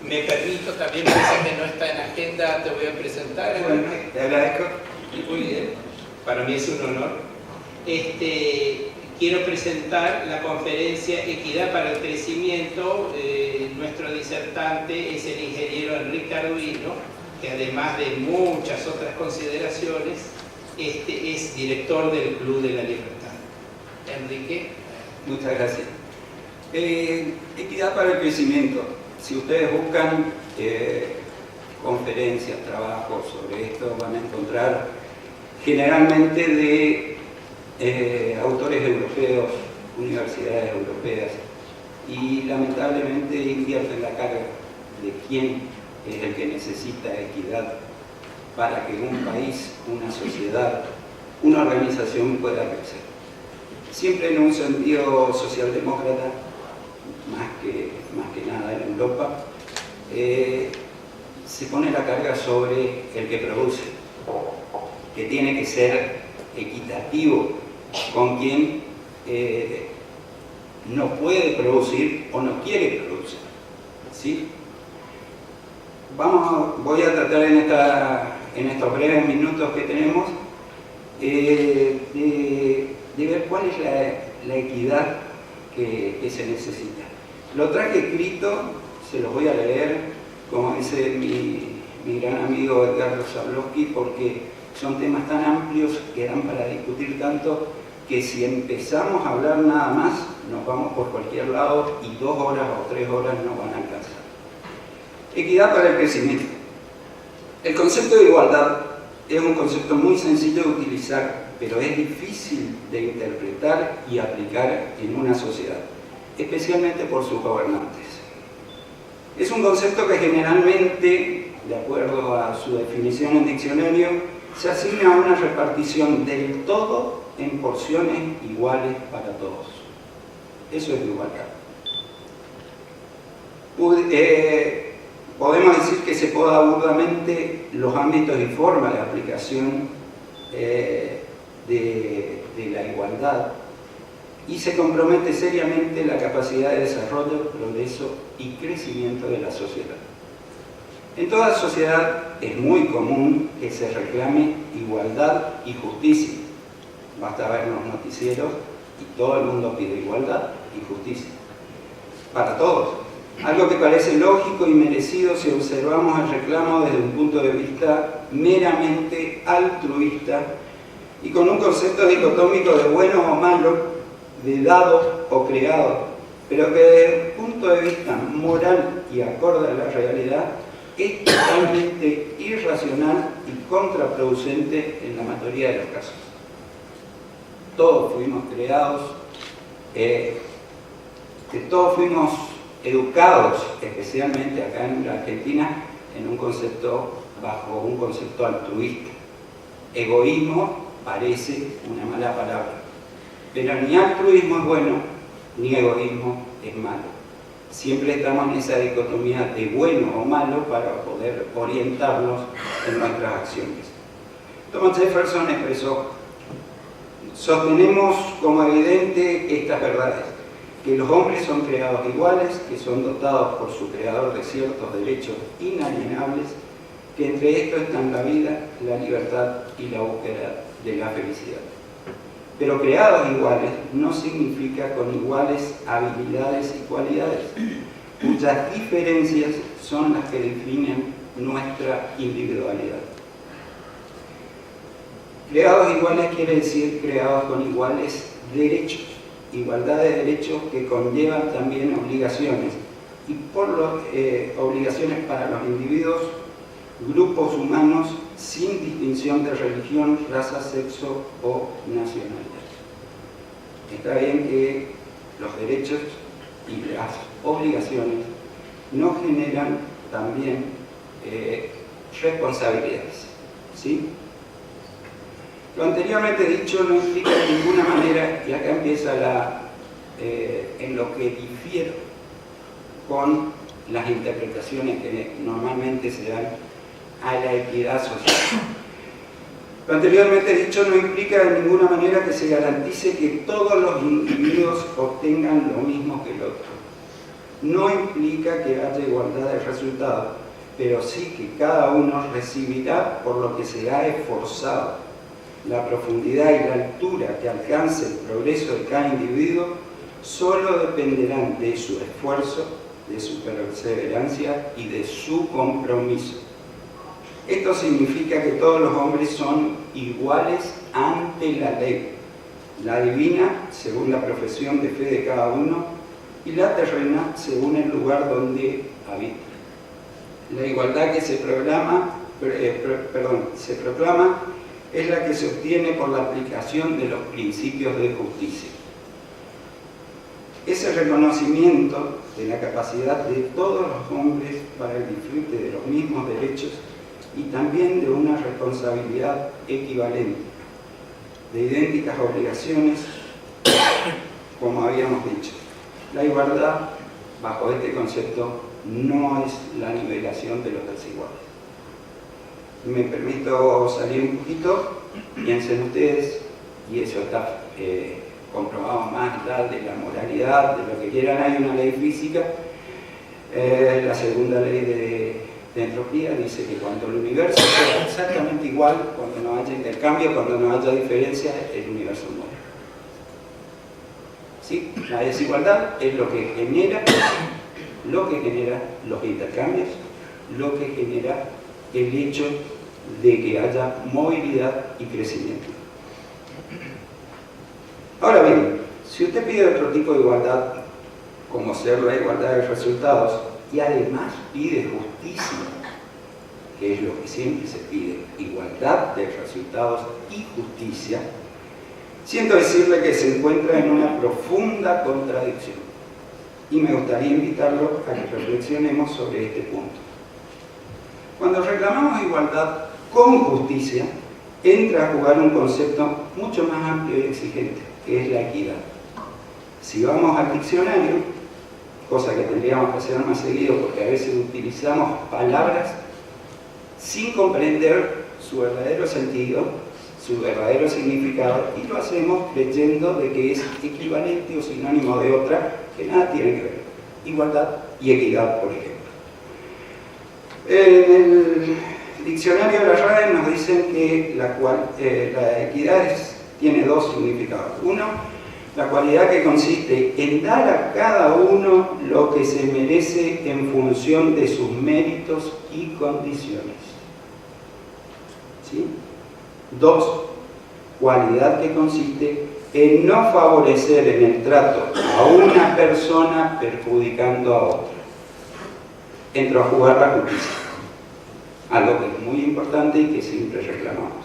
Me permito, también parece que no está en agenda, te voy a presentar. Bueno, te agradezco. Muy bien, para mí es un honor. Quiero presentar la conferencia Equidad para el Crecimiento. Nuestro disertante es el ingeniero Enrique Arduino, que además de muchas otras consideraciones, es director del Club de la Libertad. Enrique. Muchas gracias. Equidad para el crecimiento. Si ustedes buscan conferencias, trabajos sobre esto, van a encontrar generalmente de autores europeos, universidades europeas, y lamentablemente invierten la carga de quién es el que necesita equidad para que un país, una sociedad, una organización pueda crecer. Siempre en un sentido socialdemócrata, más que nada en Europa, se pone la carga sobre el que produce, que tiene que ser equitativo con quien no puede producir o no quiere producir, ¿sí? Voy a tratar en estos breves minutos que tenemos de ver cuál es la equidad que se necesita. Lo traje escrito, se los voy a leer, como dice mi gran amigo Edgardo Zablowski, porque son temas tan amplios que dan para discutir tanto que si empezamos a hablar nada más, nos vamos por cualquier lado y 2 horas o 3 horas no van a alcanzar. Equidad para el crecimiento. El concepto de igualdad es un concepto muy sencillo de utilizar, pero es difícil de interpretar y aplicar en una sociedad, especialmente por sus gobernantes. Es un concepto que generalmente, de acuerdo a su definición en diccionario, se asigna a una repartición del todo en porciones iguales para todos. Eso es igualdad. Podemos decir que se poda burdamente los ámbitos y formas de aplicación de la igualdad y se compromete seriamente la capacidad de desarrollo, progreso y crecimiento de la sociedad. En toda sociedad es muy común que se reclame igualdad y justicia. Basta ver los noticieros y todo el mundo pide igualdad y justicia. Para todos. Algo que parece lógico y merecido si observamos el reclamo desde un punto de vista meramente altruista y con un concepto dicotómico de bueno o malo, de dado o creado, pero que desde el punto de vista moral y acorde a la realidad es totalmente irracional y contraproducente en la mayoría de los casos. Todos fuimos creados, todos fuimos educados, especialmente acá en la Argentina, bajo un concepto altruista. Egoísmo parece una mala palabra, pero ni altruismo es bueno, ni egoísmo es malo. Siempre estamos en esa dicotomía de bueno o malo para poder orientarnos en nuestras acciones. Thomas Jefferson expresó: sostenemos como evidente estas verdades, que los hombres son creados iguales, que son dotados por su creador de ciertos derechos inalienables, que entre estos están la vida, la libertad y la búsqueda de la felicidad. Pero creados iguales no significa con iguales habilidades y cualidades, cuyas diferencias son las que definen nuestra individualidad. Creados iguales quiere decir creados con iguales derechos, igualdad de derechos que conllevan también obligaciones, y obligaciones para los individuos, grupos humanos, sin distinción de religión, raza, sexo o nacionalidad. Está bien que los derechos y las obligaciones no generan también responsabilidades, ¿sí? Lo anteriormente dicho no implica de ninguna manera, y acá empieza en lo que difiere con las interpretaciones que normalmente se dan a la equidad social. Lo anteriormente dicho no implica de ninguna manera que se garantice que todos los individuos obtengan lo mismo que el otro. no implica que haya igualdad de resultados, pero sí que cada uno recibirá por lo que se ha esforzado. La profundidad y la altura que alcance el progreso de cada individuo solo dependerán de su esfuerzo, de su perseverancia y de su compromiso. Esto significa que todos los hombres son iguales ante la ley, la divina según la profesión de fe de cada uno y la terrena según el lugar donde habita. La igualdad que se proclama es la que se obtiene por la aplicación de los principios de justicia. Ese reconocimiento de la capacidad de todos los hombres para el disfrute de los mismos derechos y también de una responsabilidad equivalente, de idénticas obligaciones, como habíamos dicho. La igualdad, bajo este concepto, no es la nivelación de los desiguales. Me permito salir un poquito, piensen ustedes, y eso está comprobado más allá de la moralidad, de lo que quieran. Hay una ley física, la segunda ley de entropía dice que cuando el universo sea exactamente igual, cuando no haya intercambio, cuando no haya diferencia, el universo muere. ¿Sí? La desigualdad es lo que genera los intercambios, lo que genera el hecho de que haya movilidad y crecimiento. Ahora bien, si usted pide otro tipo de igualdad, como ser la igualdad de resultados, y además pide justicia, que es lo que siempre se pide, igualdad de resultados y justicia, siento decirle que se encuentra en una profunda contradicción. Y me gustaría invitarlo a que reflexionemos sobre este punto. Cuando reclamamos igualdad con justicia, entra a jugar un concepto mucho más amplio y exigente, que es la equidad. Si vamos al diccionario, cosa que tendríamos que hacer más seguido porque a veces utilizamos palabras sin comprender su verdadero sentido, su verdadero significado, y lo hacemos creyendo de que es equivalente o sinónimo de otra que nada tiene que ver. Igualdad y equidad, por ejemplo. En el diccionario de la RAE nos dicen que la equidad tiene dos significados. Uno, la cualidad que consiste en dar a cada uno lo que se merece en función de sus méritos y condiciones. ¿Sí? Dos, cualidad que consiste en no favorecer en el trato a una persona perjudicando a otra. Entró a jugar la justicia, algo que es muy importante y que siempre reclamamos.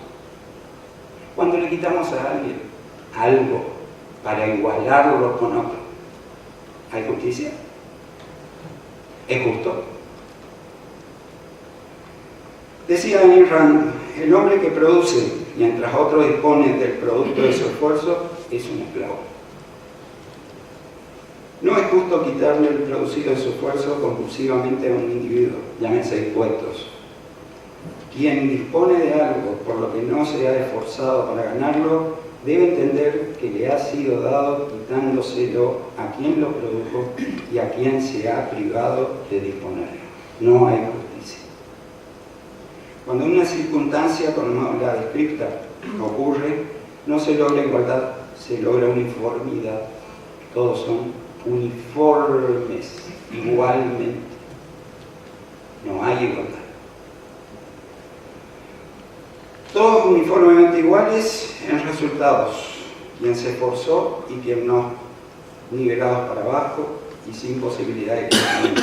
Cuando le quitamos a alguien algo para igualarlo con otro, ¿hay justicia? ¿Es justo? Decía Ayn Rand, el hombre que produce mientras otro dispone del producto de su esfuerzo es un esclavo. No es justo quitarle el producido de su esfuerzo compulsivamente a un individuo, llámense impuestos. Quien dispone de algo por lo que no se ha esforzado para ganarlo, debe entender que le ha sido dado quitándoselo a quien lo produjo y a quien se ha privado de disponerlo. No hay justicia. Cuando una circunstancia como la descripta ocurre, no se logra igualdad, se logra uniformidad. Todos son uniformes igualmente. No hay igualdad. Todos uniformemente iguales en resultados, quien se esforzó y quien no, nivelados para abajo y sin posibilidad de crecimiento.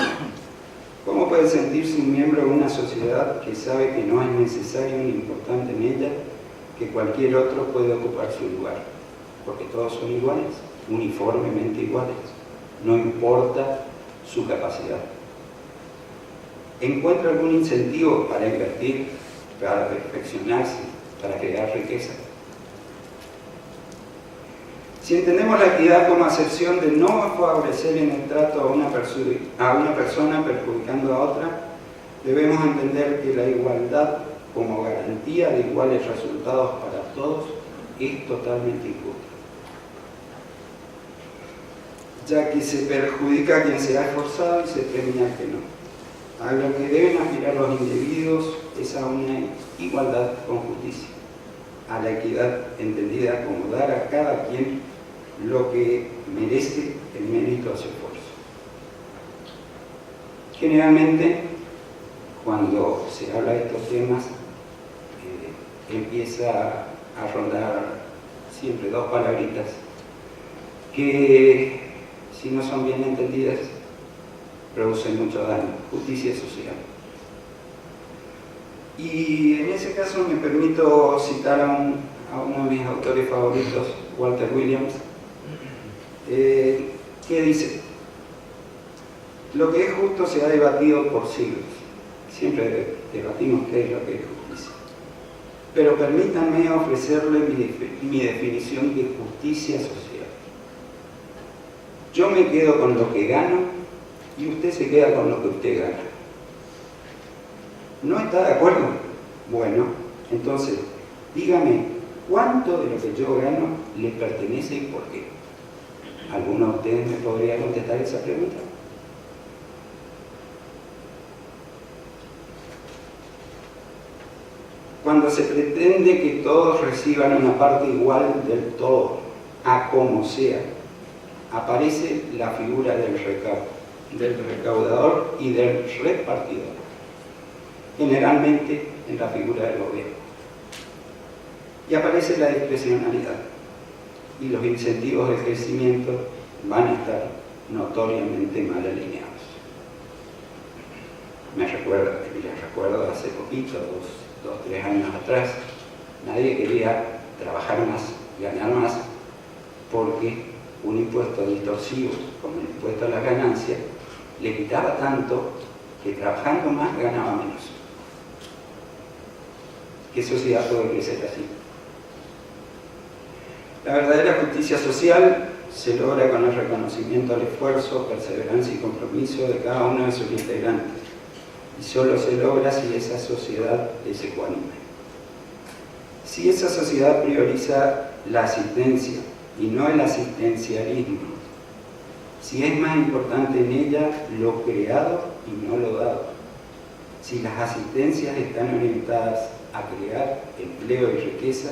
¿Cómo puede sentirse un miembro de una sociedad que sabe que no es necesario ni importante en ella que cualquier otro puede ocupar su lugar? Porque todos son iguales, uniformemente iguales, no importa su capacidad. ¿Encuentra algún incentivo para invertir, para perfeccionarse, para crear riqueza? Si entendemos la equidad como acepción de no favorecer en el trato a una persona perjudicando a otra, debemos entender que la igualdad como garantía de iguales resultados para todos es totalmente injusta. ya que se perjudica a quien se ha esforzado y se premia al que no. A lo que deben aspirar los individuos es a una igualdad con justicia, a la equidad entendida como dar a cada quien lo que merece el mérito de su esfuerzo. Generalmente, cuando se habla de estos temas, empieza a rondar siempre dos palabritas que, si no son bien entendidas, producen mucho daño: justicia social. Y en ese caso me permito citar a uno de mis autores favoritos, Walter Williams, que dice: lo que es justo se ha debatido por siglos. Siempre debatimos qué es lo que es justicia. Pero permítanme ofrecerle mi definición de justicia social. Yo me quedo con lo que gano y usted se queda con lo que usted gana. ¿No está de acuerdo? Bueno, entonces, dígame, ¿cuánto de lo que yo gano le pertenece y por qué? ¿Alguno de ustedes me podría contestar esa pregunta? Cuando se pretende que todos reciban una parte igual del todo, a como sea, aparece la figura del recaudador y del repartidor, generalmente en la figura del gobierno. Y aparece la discrecionalidad, y los incentivos de crecimiento van a estar notoriamente mal alineados. Les recuerdo hace poquito, 2-3 años atrás, nadie quería trabajar más, ganar más, porque un impuesto distorsivo, como el impuesto a las ganancias, le quitaba tanto que trabajando más ganaba menos. ¿Qué sociedad puede crecer así? La verdadera justicia social se logra con el reconocimiento al esfuerzo, perseverancia y compromiso de cada uno de sus integrantes, y solo se logra si esa sociedad es ecuánime. Si esa sociedad prioriza la asistencia y no el asistencialismo, si es más importante en ella lo creado y no lo dado, si las asistencias están orientadas a crear empleo y riqueza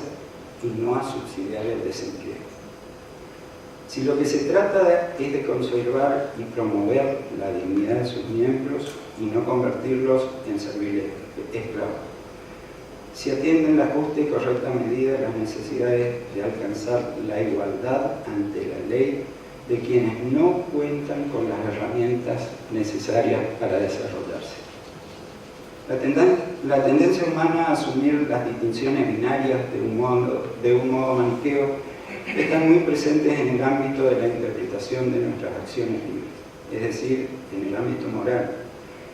y no a subsidiar el desempleo. Si lo que se trata es de conservar y promover la dignidad de sus miembros y no convertirlos en serviles esclavos. Si atienden la justa y correcta medida las necesidades de alcanzar la igualdad ante la ley de quienes no cuentan con las herramientas necesarias para desarrollarse. La tendencia humana a asumir las distinciones binarias de un modo maniqueo están muy presentes en el ámbito de la interpretación de nuestras acciones libres, es decir, en el ámbito moral.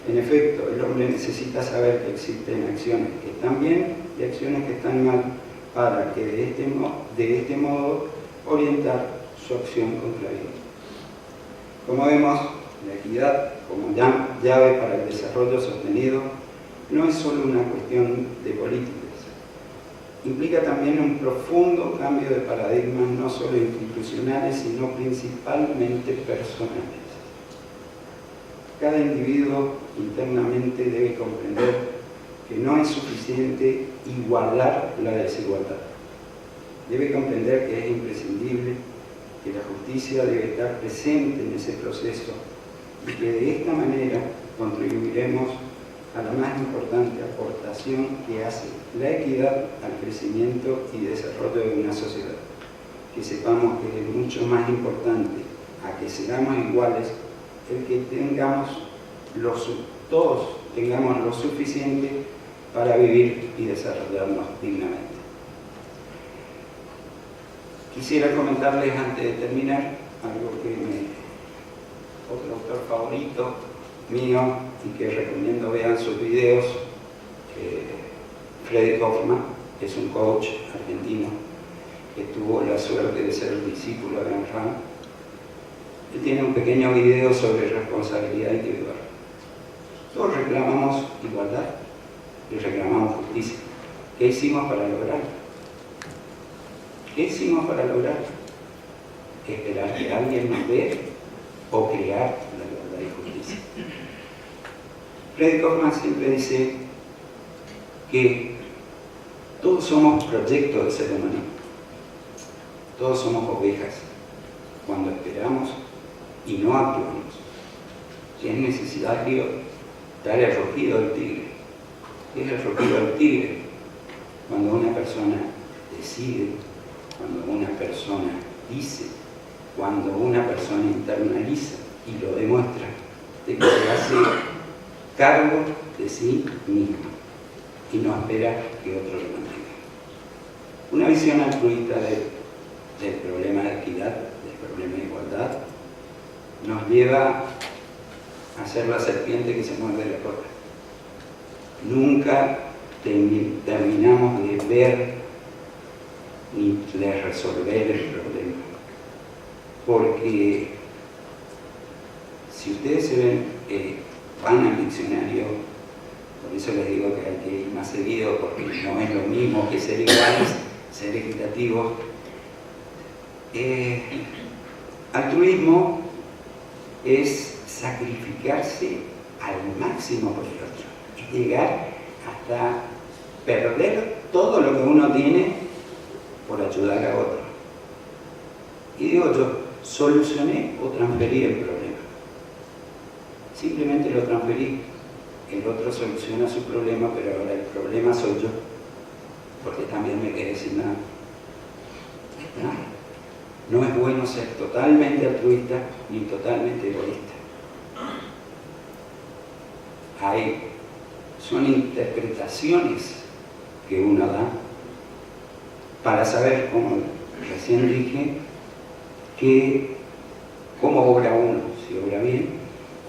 En efecto, el hombre necesita saber que existen acciones que están bien y acciones que están mal, para que de este modo orientar su acción con claridad. Como vemos, la equidad como llave para el desarrollo sostenido no es solo una cuestión de políticas, implica también un profundo cambio de paradigmas, no solo institucionales, sino principalmente personales. Cada individuo internamente debe comprender que no es suficiente igualar la desigualdad. Debe comprender que es imprescindible, que la justicia debe estar presente en ese proceso y que de esta manera contribuiremos a la más importante aportación que hace la equidad al crecimiento y desarrollo de una sociedad. Que sepamos que es mucho más importante a que seamos iguales el que todos tengamos lo suficiente para vivir y desarrollarnos dignamente. Quisiera comentarles antes de terminar algo que otro autor favorito mío y que recomiendo vean sus videos, Fredrik Hoffman, que es un coach argentino que tuvo la suerte de ser discípulo de Ayn Rand. Él tiene un pequeño video sobre responsabilidad individual. Todos reclamamos igualdad y reclamamos justicia. ¿Qué hicimos para lograrlo? ¿Qué hicimos para lograrlo? ¿Esperar que alguien nos dé o crear la igualdad y justicia. Frederick Kaufman siempre dice que todos somos proyectos del ser humano, todos somos ovejas cuando esperamos y no actuamos. Si es necesario dar el rugido del tigre. ¿Qué es el rugido del tigre? Cuando una persona decide, cuando una persona dice, cuando una persona internaliza y lo demuestra, de que se hace cargo de sí mismo y no espera que otro lo mantenga. Una visión altruista del problema de equidad, del problema de igualdad, nos lleva a ser la serpiente que se muerde la cola. Nunca terminamos de ver ni de resolver el problema. Porque si ustedes se ven, van al diccionario, por eso les digo que hay que ir más seguido, porque no es lo mismo que ser iguales, ser equitativos. Altruismo es sacrificarse al máximo por el otro, es llegar hasta perder todo lo que uno tiene por ayudar a otro. Y digo yo, solucioné o transferí el problema. Simplemente lo transferí. El otro soluciona su problema, pero ahora el problema soy yo, porque también me quedé sin nada. No es bueno ser totalmente altruista ni totalmente egoísta. Son interpretaciones que uno da para saber, como recién dije, cómo obra uno, si obra bien,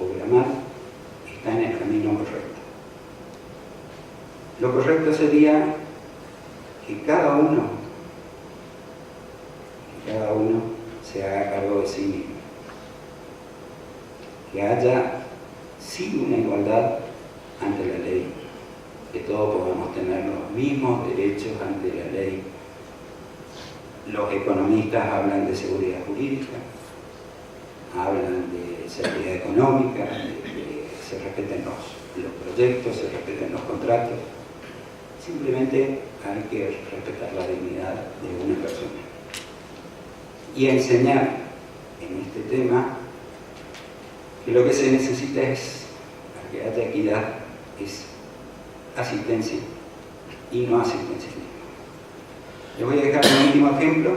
obra mal, está en el camino correcto. Lo correcto sería que cada uno se haga cargo de sí mismo. Que haya sí una igualdad ante la ley, que todos podamos tener los mismos derechos ante la ley. Los economistas hablan de seguridad jurídica, hablan de seguridad económica, de que se respeten los proyectos, se respeten los contratos. Simplemente hay que respetar la dignidad de una persona. Y enseñar en este tema que lo que se necesita es, para que haya equidad, es asistencia y no asistencialismo. Les voy a dejar un último ejemplo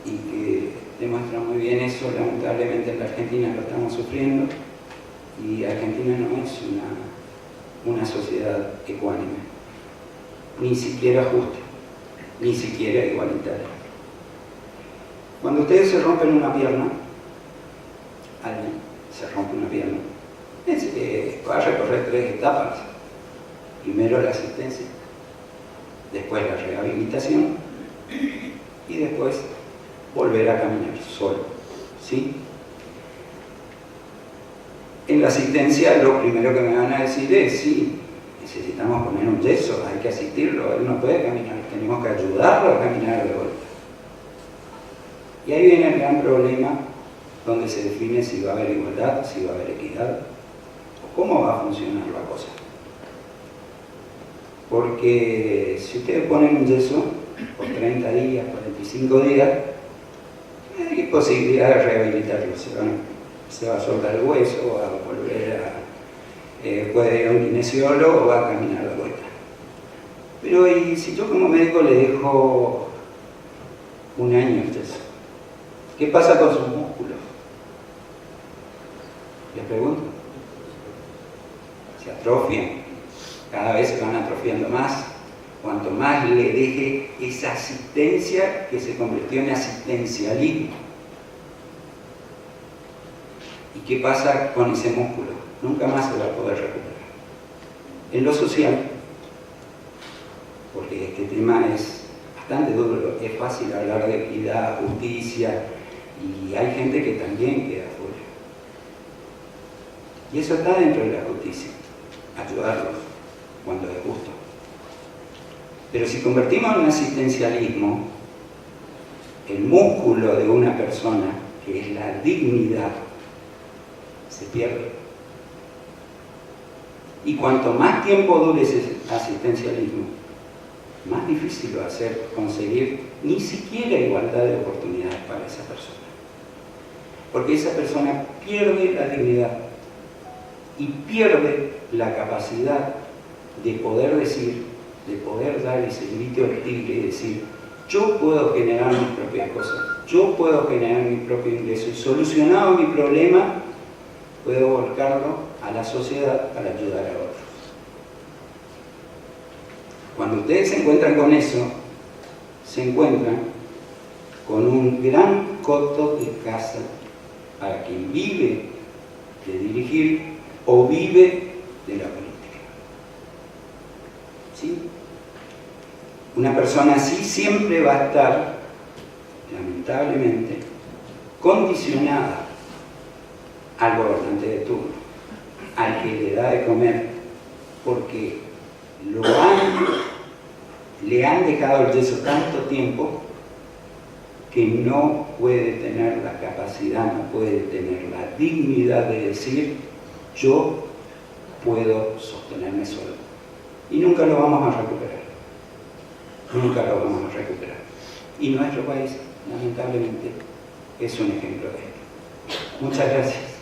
y que demuestra muy bien eso. Lamentablemente en la Argentina lo estamos sufriendo y Argentina no es una sociedad ecuánime, ni siquiera justa, ni siquiera igualitaria. Cuando ustedes se rompen una pierna, alguien se rompe una pierna, va a recorrer 3 etapas. Primero la asistencia, después la rehabilitación y después volver a caminar solo, ¿sí? En la asistencia lo primero que me van a decir es, sí, necesitamos poner un yeso, hay que asistirlo, él no puede caminar, tenemos que ayudarlo a caminar de vuelta. Y ahí viene el gran problema donde se define si va a haber igualdad, si va a haber equidad, o cómo va a funcionar la cosa. Porque si ustedes ponen un yeso por 30 días, 45 días, hay posibilidad de rehabilitarlo. Se va a soltar el hueso, va a volver puede ir a un kinesiólogo o va a caminar la vuelta. Pero ¿y si yo como médico le dejo un año el yeso? ¿Qué pasa con sus músculos? Les pregunto. Se atrofian. Cada vez se van atrofiando más. Cuanto más le deje esa asistencia que se convirtió en asistencialismo. ¿Y qué pasa con ese músculo? Nunca más se va a poder recuperar. En lo social, porque este tema es bastante duro, es fácil hablar de equidad, justicia, y hay gente que también queda fuera. Y eso está dentro de la justicia, ayudarlos cuando es justo. Pero si convertimos en asistencialismo el músculo de una persona que es la dignidad, se pierde. Y cuanto más tiempo dure ese asistencialismo, más difícil va a ser conseguir ni siquiera igualdad de oportunidades para esa persona. Porque esa persona pierde la dignidad y pierde la capacidad de poder decir, de poder dar ese grito de tigre y decir: yo puedo generar mis propias cosas, yo puedo generar mi propio ingreso y solucionado mi problema, puedo volcarlo a la sociedad para ayudar a otros. Cuando ustedes se encuentran con eso, se encuentran con un gran coto de casa para quien vive de dirigir o vive de la política. ¿Sí? Una persona así siempre va a estar, lamentablemente, condicionada al gobernante de turno, al que le da de comer, porque le han dejado el yeso tanto tiempo que no puede tener la capacidad, no puede tener la dignidad de decir: yo puedo sostenerme solo. Y nunca lo vamos a recuperar. Nunca lo vamos a recuperar. Y nuestro país, lamentablemente, es un ejemplo de esto. Muchas gracias.